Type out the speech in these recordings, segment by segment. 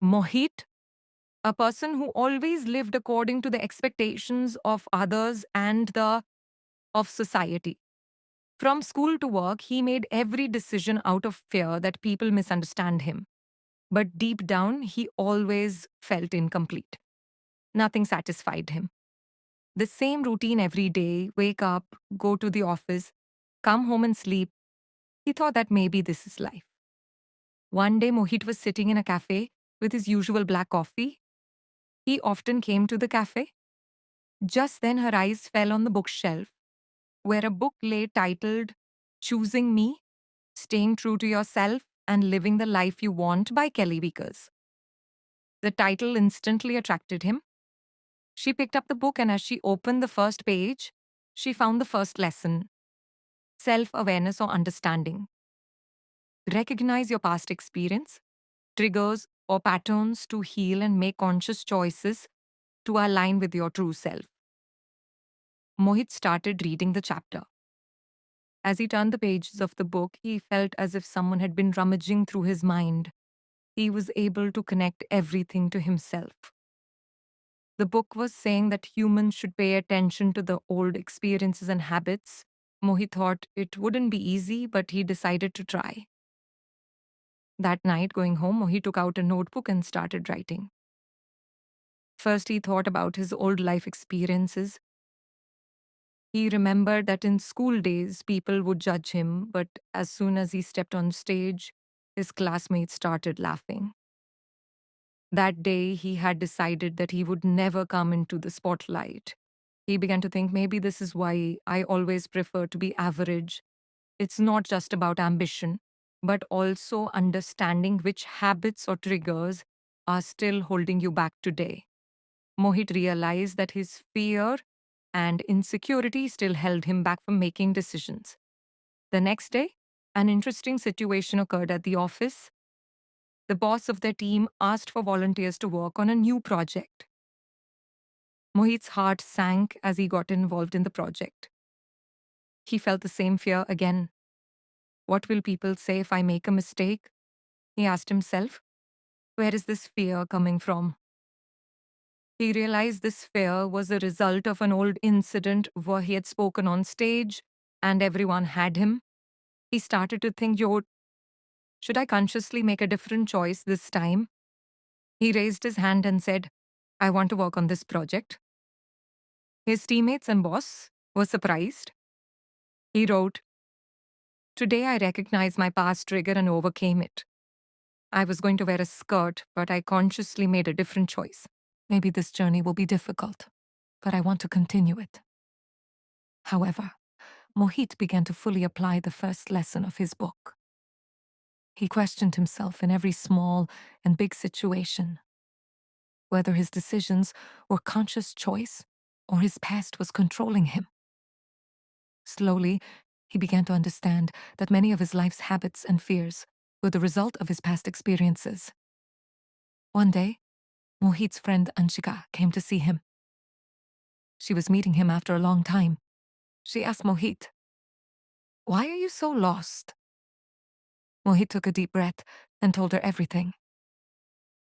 Mohit, a person who always lived according to the expectations of others and the of society. From school to work, he made every decision out of fear that people misunderstand him. But deep down, he always felt incomplete. Nothing satisfied him. The same routine every day: wake up, go to the office, come home and sleep. He thought that maybe this is life. One day, Mohit was sitting in a cafe with his usual black coffee. He often came to the cafe. Just then, her eyes fell on the bookshelf, where a book lay titled Choosing Me, Staying True to Yourself, and Living the Life You Want by Kelly Vickers. The title instantly attracted him. She picked up the book, and as she opened the first page, she found the first lesson: self awareness or understanding. Recognize your past experience, triggers, or patterns to heal and make conscious choices to align with your true self. Mohit started reading the chapter. As he turned the pages of the book, he felt as if someone had been rummaging through his mind. He was able to connect everything to himself. The book was saying that humans should pay attention to the old experiences and habits. Mohit thought it wouldn't be easy, but he decided to try. That night, going home, Mohit took out a notebook and started writing. First, he thought about his old life experiences. He remembered that in school days, people would judge him, but as soon as he stepped on stage, his classmates started laughing. That day, he had decided that he would never come into the spotlight. He began to think, maybe this is why I always prefer to be average. It's not just about ambition, but also understanding which habits or triggers are still holding you back today. Mohit realized that his fear and insecurity still held him back from making decisions. The next day, an interesting situation occurred at the office. The boss of their team asked for volunteers to work on a new project. Mohit's heart sank as he got involved in the project. He felt the same fear again. What will people say if I make a mistake? He asked himself. Where is this fear coming from? He realized this fear was a result of an old incident where he had spoken on stage and everyone had him. He started to think, yo, should I consciously make a different choice this time? He raised his hand and said, I want to work on this project. His teammates and boss were surprised. He wrote, Today I recognize my past trigger and overcame it. I was going to wear a skirt, but I consciously made a different choice. Maybe this journey will be difficult, but I want to continue it. However, Mohit began to fully apply the first lesson of his book. He questioned himself in every small and big situation, whether his decisions were conscious choice or his past was controlling him. Slowly, he began to understand that many of his life's habits and fears were the result of his past experiences. One day, Mohit's friend Anshika came to see him. She was meeting him after a long time. She asked Mohit, Why are you so lost? Mohit took a deep breath and told her everything.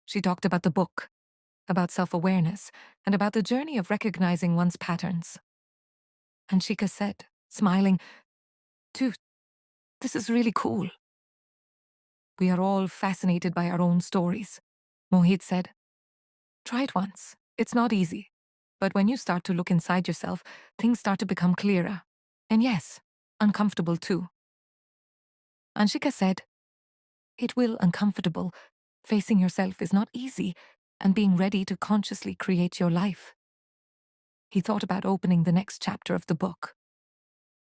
She talked about the book, about self-awareness, and about the journey of recognizing one's patterns. Anshika said, smiling, Dude, this is really cool. We are all fascinated by our own stories. Mohit said, Try it once. It's not easy. But when you start to look inside yourself, things start to become clearer. And yes, uncomfortable too. Anshika said, It will uncomfortable. Facing yourself is not easy, and being ready to consciously create your life. He thought about opening the next chapter of the book,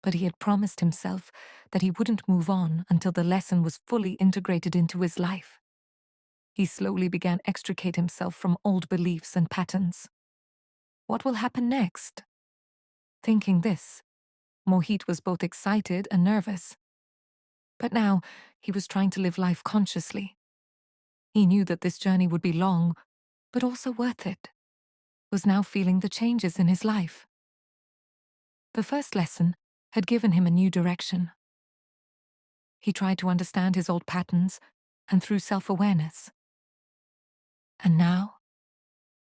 but he had promised himself that he wouldn't move on until the lesson was fully integrated into his life. He slowly began extricate himself from old beliefs and patterns. What will happen next? Thinking this, Mohit was both excited and nervous. But now, he was trying to live life consciously. He knew that this journey would be long, but also worth it. Was now feeling the changes in his life. The first lesson had given him a new direction. He tried to understand his old patterns, and through self-awareness, And now,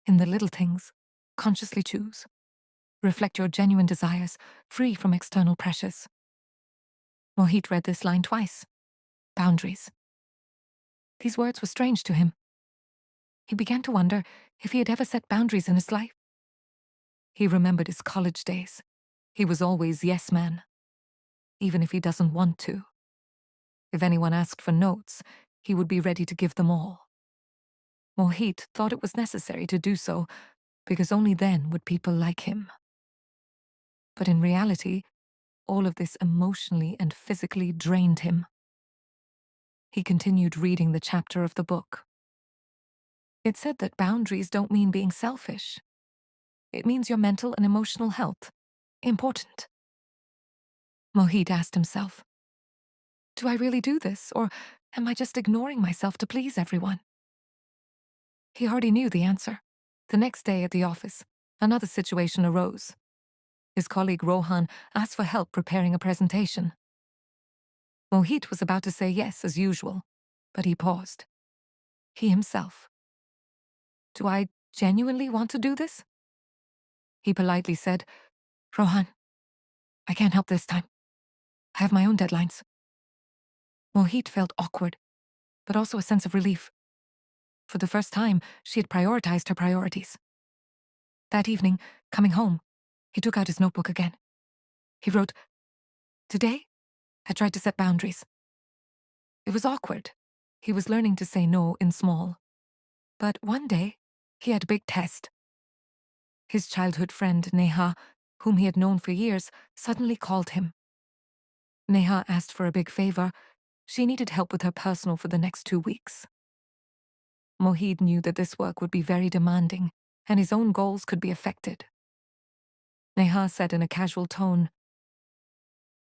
in the little things, consciously choose. Reflect your genuine desires, free from external pressures. Mohit read this line twice. Boundaries. These words were strange to him. He began to wonder if he had ever set boundaries in his life. He remembered his college days. He was always yes man, even if he doesn't want to. If anyone asked for notes, he would be ready to give them all. Mohit thought it was necessary to do so, because only then would people like him. But in reality, all of this emotionally and physically drained him. He continued reading the chapter of the book. It said that boundaries don't mean being selfish. It means your mental and emotional health. Important. Mohit asked himself, do I really do this, or am I just ignoring myself to please everyone? He already knew the answer. The next day at the office, another situation arose. His colleague Rohan asked for help preparing a presentation. Mohit was about to say yes, as usual, but he paused. He himself. Do I genuinely want to do this? He politely said, Rohan, I can't help this time. I have my own deadlines. Mohit felt awkward, but also a sense of relief. For the first time, she had prioritized her priorities. That evening, coming home, he took out his notebook again. He wrote, Today, I tried to set boundaries. It was awkward. He was learning to say no in small. But one day, he had a big test. His childhood friend, Neha, whom he had known for years, suddenly called him. Neha asked for a big favor. She needed help with her personal for the next 2 weeks. Mohit knew that this work would be very demanding, and his own goals could be affected. Neha said in a casual tone,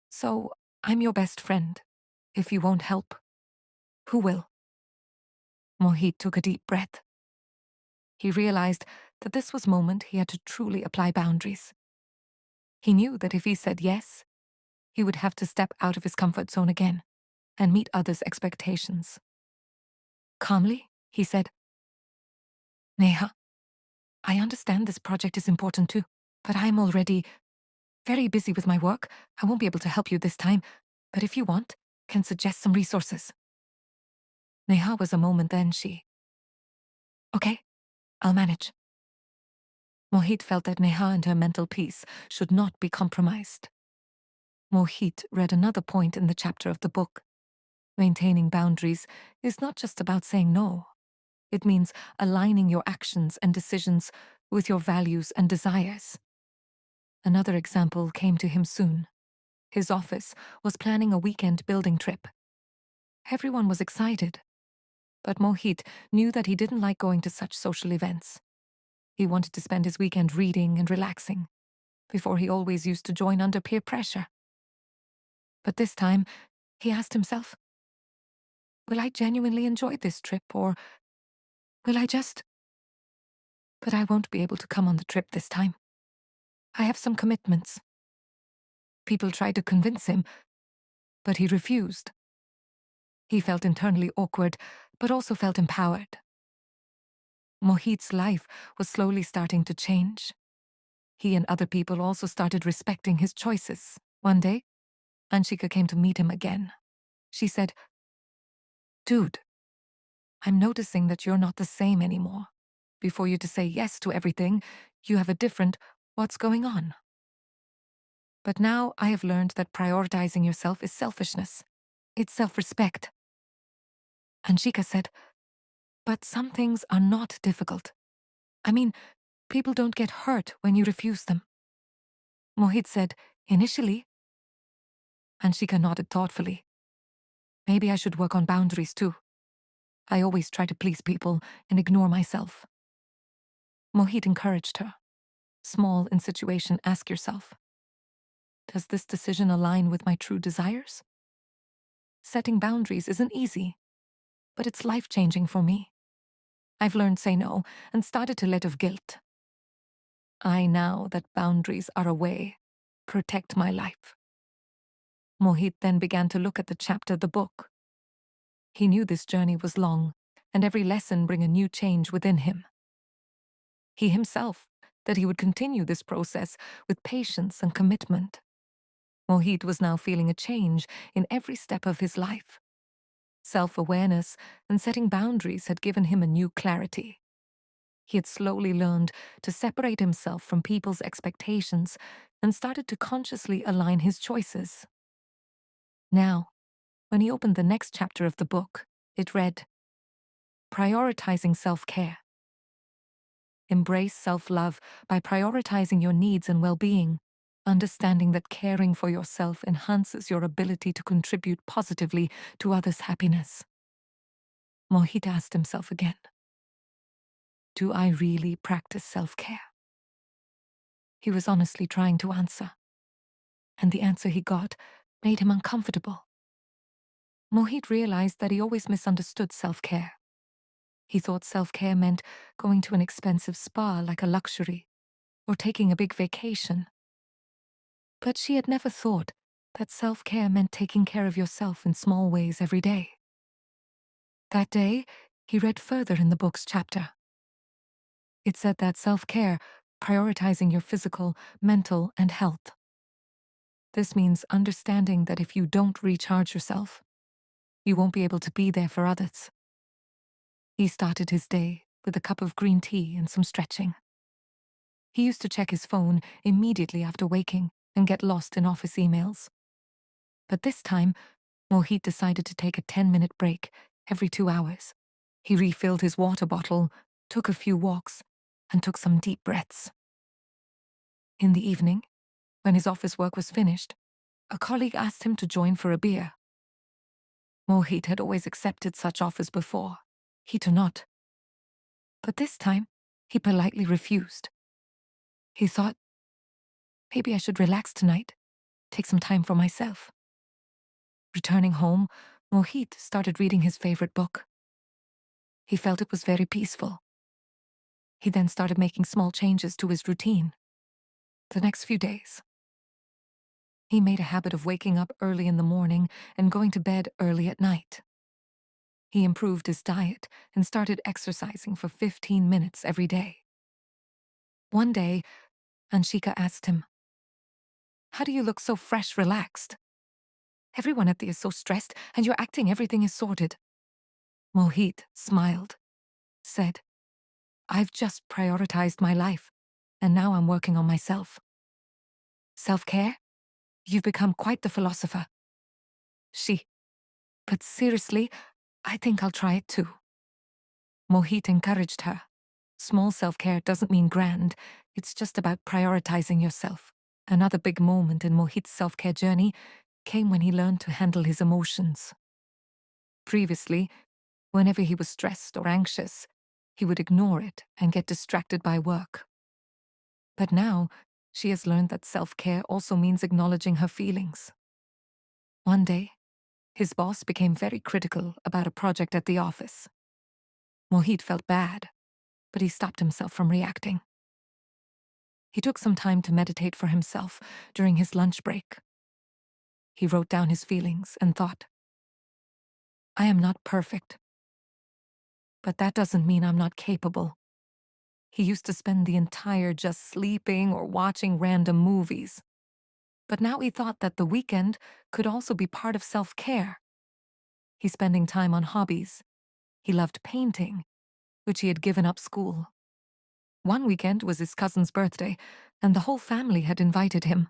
So, I'm your best friend. If you won't help, who will? Mohit took a deep breath. He realized that this was the moment he had to truly apply boundaries. He knew that if he said yes, he would have to step out of his comfort zone again and meet others' expectations. Calmly, he said, Neha, I understand this project is important too, but I'm already very busy with my work. I won't be able to help you this time, but if you want, can suggest some resources. Neha was a moment, then she, Okay, I'll manage. Mohit felt that Neha and her mental peace should not be compromised. Mohit read another point in the chapter of the book. Maintaining boundaries is not just about saying no. It means aligning your actions and decisions with your values and desires. Another example came to him soon. His office was planning a weekend building trip. Everyone was excited, but Mohit knew that he didn't like going to such social events. He wanted to spend his weekend reading and relaxing. Before, he always used to join under peer pressure. But this time, he asked himself, will I genuinely enjoy this trip, or will I just... But I won't be able to come on the trip this time. I have some commitments. People tried to convince him, but he refused. He felt internally awkward, but also felt empowered. Mohit's life was slowly starting to change. He and other people also started respecting his choices. One day, Anshika came to meet him again. She said, Dude, I'm noticing that you're not the same anymore. Before you to say yes to everything, you have a different what's going on. But now I have learned that prioritizing yourself is selfishness. It's self-respect. Anshika said, but some things are not difficult. I mean, people don't get hurt when you refuse them. Mohit said, initially. Anshika nodded thoughtfully. Maybe I should work on boundaries too. I always try to please people and ignore myself. Mohit encouraged her. Small in situation, ask yourself, does this decision align with my true desires? Setting boundaries isn't easy, but it's life-changing for me. I've learned say no and started to let of guilt. I know that boundaries are a way protect my life. Mohit then began to look at the chapter of the book. He knew this journey was long, and every lesson bring a new change within him. He himself that he would continue this process with patience and commitment. Mohit was now feeling a change in every step of his life. Self-awareness and setting boundaries had given him a new clarity. He had slowly learned to separate himself from people's expectations and started to consciously align his choices. Now, when he opened the next chapter of the book, it read, Prioritizing Self-Care. Embrace self-love by prioritizing your needs and well-being, understanding that caring for yourself enhances your ability to contribute positively to others' happiness. Mohit asked himself again, do I really practice self-care? He was honestly trying to answer, and the answer he got made him uncomfortable. Mohit realized that he always misunderstood self-care. He thought self-care meant going to an expensive spa like a luxury, or taking a big vacation. But she had never thought that self-care meant taking care of yourself in small ways every day. That day, he read further in the book's chapter. It said that self-care, prioritizing your physical, mental, and health. This means understanding that if you don't recharge yourself, you won't be able to be there for others. He started his day with a cup of green tea and some stretching. He used to check his phone immediately after waking and get lost in office emails. But this time, Mohit decided to take a 10-minute break every 2 hours. He refilled his water bottle, took a few walks, and took some deep breaths. In the evening, when his office work was finished, a colleague asked him to join for a beer. Mohit had always accepted such offers before, he too not. But this time, he politely refused. He thought, maybe I should relax tonight, take some time for myself. Returning home, Mohit started reading his favorite book. He felt it was very peaceful. He then started making small changes to his routine. The next few days, he made a habit of waking up early in the morning and going to bed early at night. He improved his diet and started exercising for 15 minutes every day. One day, Anshika asked him, how do you look so fresh, relaxed? Everyone at the is so stressed and you're acting everything is sorted. Mohit smiled, said, I've just prioritized my life, and now I'm working on myself. Self-care? You've become quite the philosopher. But seriously, I think I'll try it too. Mohit encouraged her. Small self-care doesn't mean grand, it's just about prioritizing yourself. Another big moment in Mohit's self-care journey came when he learned to handle his emotions. Previously, whenever he was stressed or anxious, he would ignore it and get distracted by work. But now, she has learned that self-care also means acknowledging her feelings. One day, his boss became very critical about a project at the office. Mohit felt bad, but he stopped himself from reacting. He took some time to meditate for himself during his lunch break. He wrote down his feelings and thought, I am not perfect, but that doesn't mean I'm not capable. He used to spend the entire just sleeping or watching random movies. But now he thought that the weekend could also be part of self-care. He's spending time on hobbies. He loved painting, which he had given up school. One weekend was his cousin's birthday, and the whole family had invited him.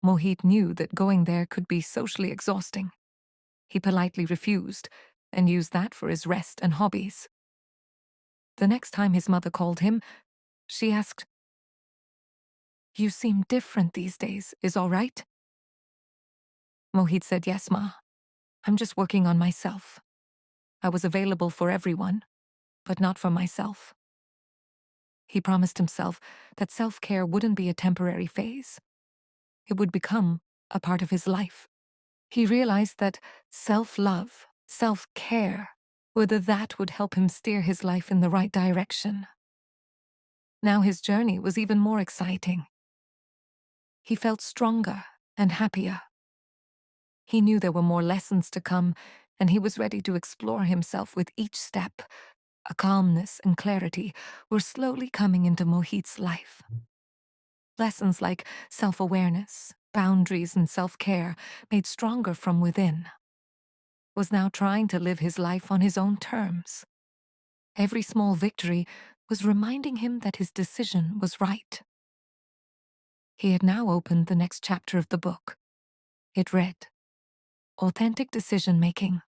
Mohit knew that going there could be socially exhausting. He politely refused and used that for his rest and hobbies. The next time his mother called him, she asked, You seem different these days, is all right? Mohit said, Yes, Ma. I'm just working on myself. I was available for everyone, but not for myself. He promised himself that self-care wouldn't be a temporary phase. It would become a part of his life. He realized that self-love, self-care, whether that would help him steer his life in the right direction. Now his journey was even more exciting. He felt stronger and happier. He knew there were more lessons to come, and he was ready to explore himself with each step. A calmness and clarity were slowly coming into Mohit's life. Lessons like self-awareness, boundaries, and self-care, made stronger from within, was now trying to live his life on his own terms. Every small victory was reminding him that his decision was right. He had now opened the next chapter of the book. It read, Authentic Decision Making.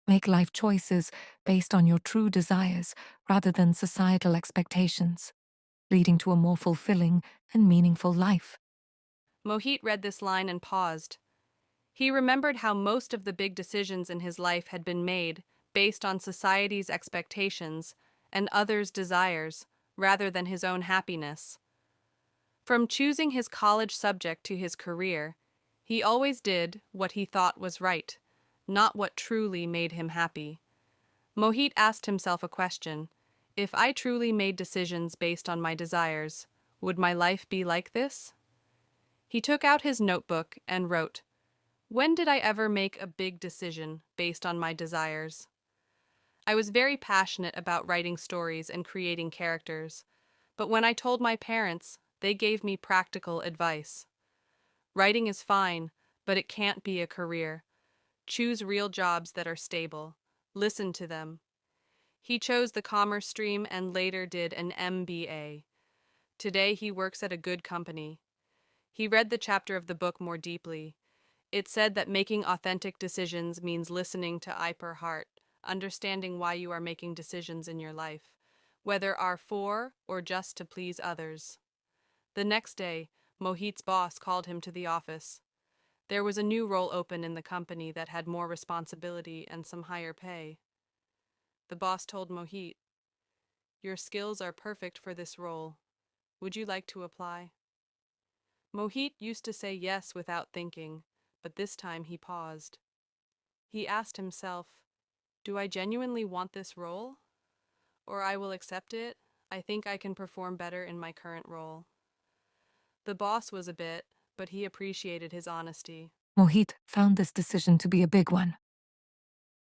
Make life choices based on your true desires rather than societal expectations, leading to a more fulfilling and meaningful life. Mohit read this line and paused. He remembered how most of the big decisions in his life had been made based on society's expectations and others' desires rather than his own happiness. From choosing his college subject to his career, he always did what he thought was right, not what truly made him happy. Mohit asked himself a question. If I truly made decisions based on my desires, would my life be like this? He took out his notebook and wrote, When did I ever make a big decision based on my desires? I was very passionate about writing stories and creating characters, but when I told my parents, they gave me practical advice. Writing is fine, but it can't be a career. Choose real jobs that are stable. Listen to them. He chose the commerce stream and later did an MBA. Today he works at a good company. He read the chapter of the book more deeply. It said that making authentic decisions means listening to I per heart, understanding why you are making decisions in your life, whether are for or just to please others. The next day, Mohit's boss called him to the office. There was a new role open in the company that had more responsibility and some higher pay. The boss told Mohit, Your skills are perfect for this role. Would you like to apply? Mohit used to say yes without thinking, but this time he paused. He asked himself, Do I genuinely want this role? Or I will accept it. I think I can perform better in my current role. The boss was a bit, but he appreciated his honesty. Mohit found this decision to be a big one.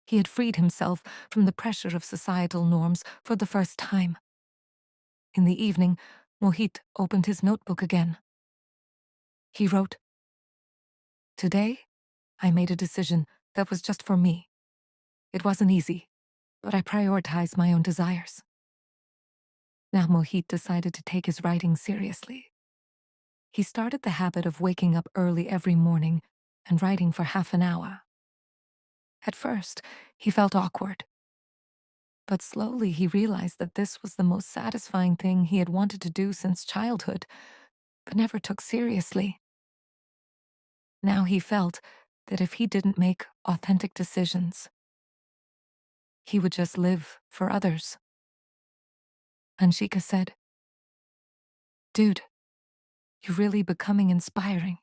He had freed himself from the pressure of societal norms for the first time. In the evening, Mohit opened his notebook again. He wrote, Today, I made a decision that was just for me. It wasn't easy, but I prioritized my own desires. Now Mohit decided to take his writing seriously. He started the habit of waking up early every morning and writing for half an hour. At first, he felt awkward, but slowly he realized that this was the most satisfying thing he had wanted to do since childhood, but never took seriously. Now he felt that if he didn't make authentic decisions, he would just live for others. Anshika said, Dude, you're really becoming inspiring.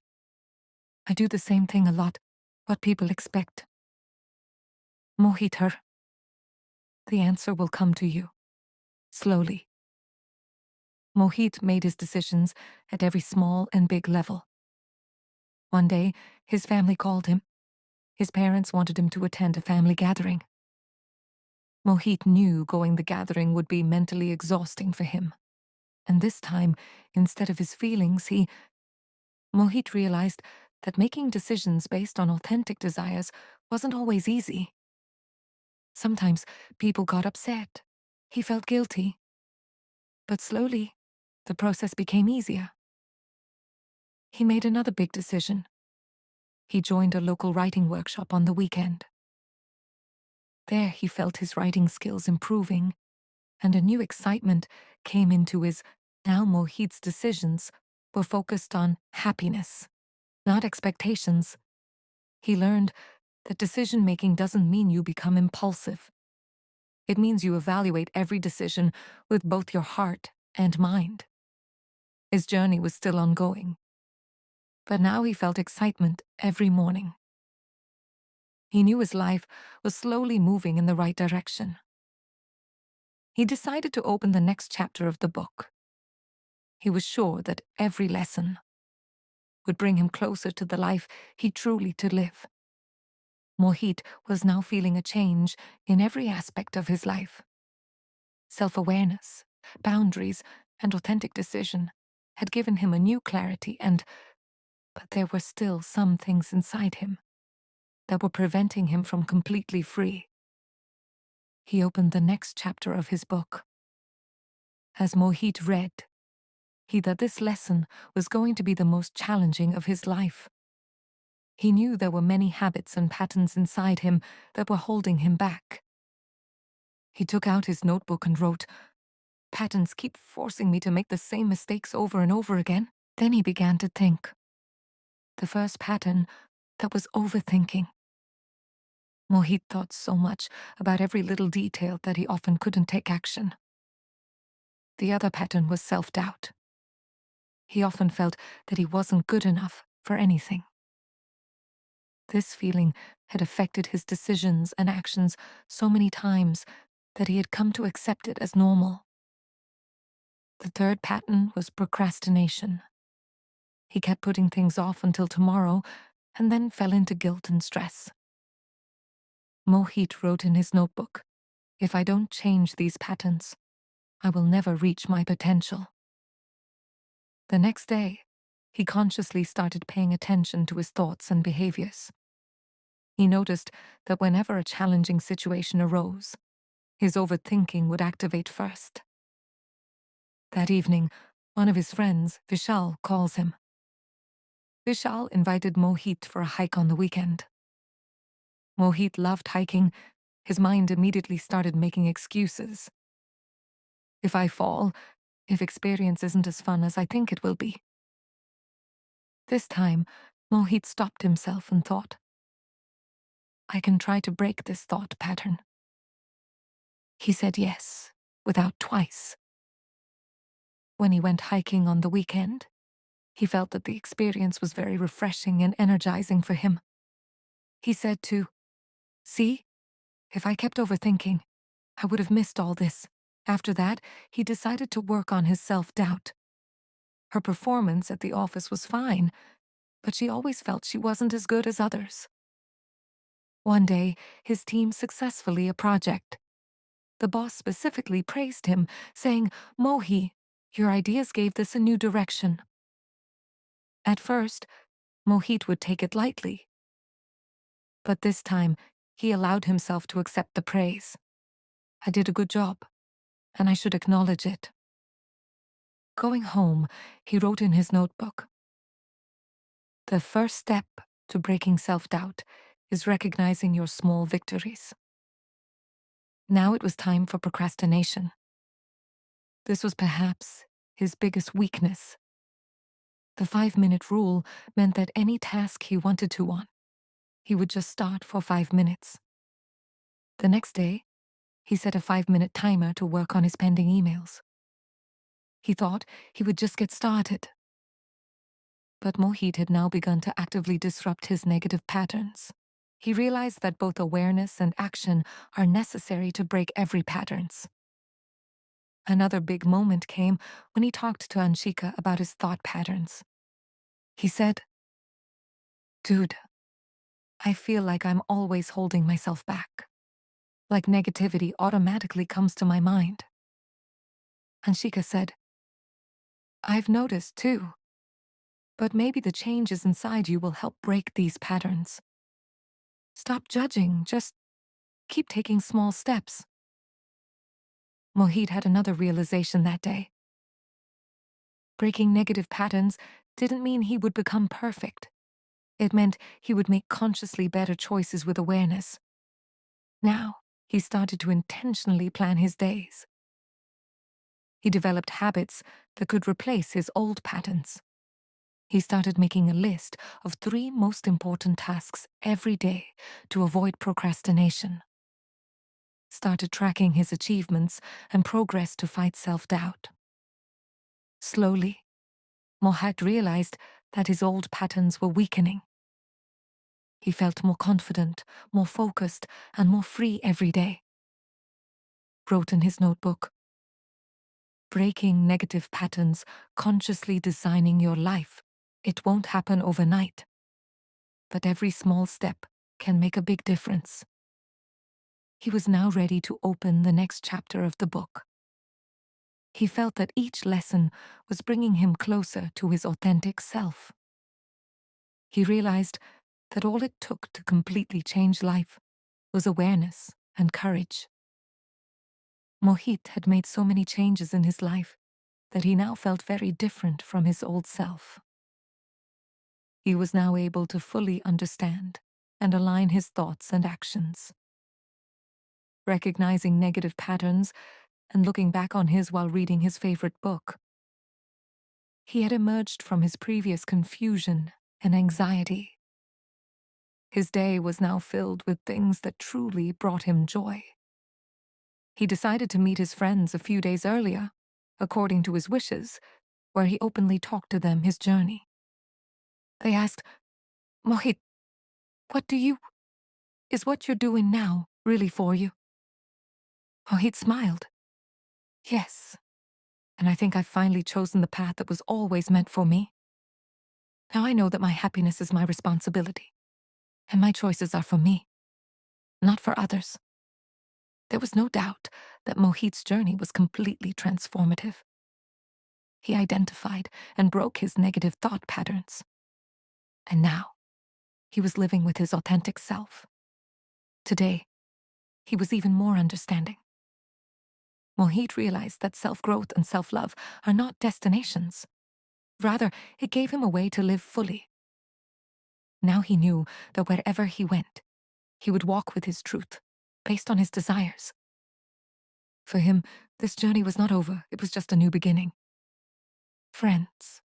I do the same thing a lot, what people expect. Mohit, the answer will come to you, slowly. Mohit made his decisions at every small and big level. One day, his family called him. His parents wanted him to attend a family gathering. Mohit knew going the gathering would be mentally exhausting for him. And this time, instead of his feelings, Mohit realized that making decisions based on authentic desires wasn't always easy. Sometimes people got upset. He felt guilty. But slowly, the process became easier. He made another big decision. He joined a local writing workshop on the weekend. There he felt his writing skills improving, and a new excitement came into his. Now Mohit's decisions were focused on happiness, not expectations. He learned that decision-making doesn't mean you become impulsive. It means you evaluate every decision with both your heart and mind. His journey was still ongoing, but now he felt excitement every morning. He knew his life was slowly moving in the right direction. He decided to open the next chapter of the book. He was sure that every lesson would bring him closer to the life he truly to live. Mohit was now feeling a change in every aspect of his life. Self-awareness, boundaries, and authentic decision had given him a new clarity but there were still some things inside him that were preventing him from completely free. He opened the next chapter of his book. As Mohit read, that this lesson was going to be the most challenging of his life. He knew there were many habits and patterns inside him that were holding him back. He took out his notebook and wrote, "Patterns keep forcing me to make the same mistakes over and over again." Then he began to think. The first pattern, that was overthinking. Mohit thought so much about every little detail that he often couldn't take action. The other pattern was self-doubt. He often felt that he wasn't good enough for anything. This feeling had affected his decisions and actions so many times that he had come to accept it as normal. The third pattern was procrastination. He kept putting things off until tomorrow and then fell into guilt and stress. Mohit wrote in his notebook, "If I don't change these patterns, I will never reach my potential." The next day, he consciously started paying attention to his thoughts and behaviors. He noticed that whenever a challenging situation arose, his overthinking would activate first. That evening, one of his friends, Vishal, calls him. Vishal invited Mohit for a hike on the weekend. Mohit loved hiking. His mind immediately started making excuses. If I fall, if experience isn't as fun as I think it will be. This time, Mohit stopped himself and thought, I can try to break this thought pattern. He said yes, without twice. When he went hiking on the weekend, he felt that the experience was very refreshing and energizing for him. He said to, "See, if I kept overthinking, I would have missed all this." After that, he decided to work on his self-doubt. Her performance at the office was fine, but she always felt she wasn't as good as others. One day, his team successfully a project. The boss specifically praised him, saying, "Mohi, your ideas gave this a new direction." At first, Mohit would take it lightly. But this time, he allowed himself to accept the praise. "I did a good job, and I should acknowledge it." Going home, he wrote in his notebook, "The first step to breaking self-doubt is recognizing your small victories." Now it was time for procrastination. This was perhaps his biggest weakness. The 5-minute rule meant that any task he wanted to on, he would just start for 5 minutes. The next day, he set a 5-minute timer to work on his pending emails. He thought he would just get started. But Mohit had now begun to actively disrupt his negative patterns. He realized that both awareness and action are necessary to break every patterns. Another big moment came when he talked to Anshika about his thought patterns. He said, "Dude, I feel like I'm always holding myself back. Like negativity automatically comes to my mind." Anshika said, "I've noticed too. But maybe the changes inside you will help break these patterns. Stop judging, just keep taking small steps." Mohit had another realization that day. Breaking negative patterns didn't mean he would become perfect. It meant he would make consciously better choices with awareness. Now, he started to intentionally plan his days. He developed habits that could replace his old patterns. He started making a list of 3 most important tasks every day to avoid procrastination. Started tracking his achievements and progress to fight self-doubt. Slowly, Mohat realized that his old patterns were weakening. He felt more confident, more focused, and more free every day. Wrote in his notebook, "Breaking negative patterns, consciously designing your life. It won't happen overnight. But every small step can make a big difference. He was now ready to open the next chapter of the book. He felt that each lesson was bringing him closer to his authentic self. He realized that all it took to completely change life was awareness and courage. Mohit had made so many changes in his life that he now felt very different from his old self. He was now able to fully understand and align his thoughts and actions. Recognizing negative patterns and looking back on his while reading his favorite book, he had emerged from his previous confusion and anxiety. His day was now filled with things that truly brought him joy. He decided to meet his friends a few days earlier, according to his wishes, where he openly talked to them his journey. They asked, "Mohit, what do you... is what you're doing now really for you?" Mohit smiled. "Yes, and I think I've finally chosen the path that was always meant for me. Now I know that my happiness is my responsibility, and my choices are for me, not for others." There was no doubt that Mohit's journey was completely transformative. He identified and broke his negative thought patterns. And now, he was living with his authentic self. Today, he was even more understanding. Mohit realized that self-growth and self-love are not destinations. Rather, it gave him a way to live fully. Now he knew that wherever he went, he would walk with his truth, based on his desires. For him, this journey was not over, it was just a new beginning. Friends,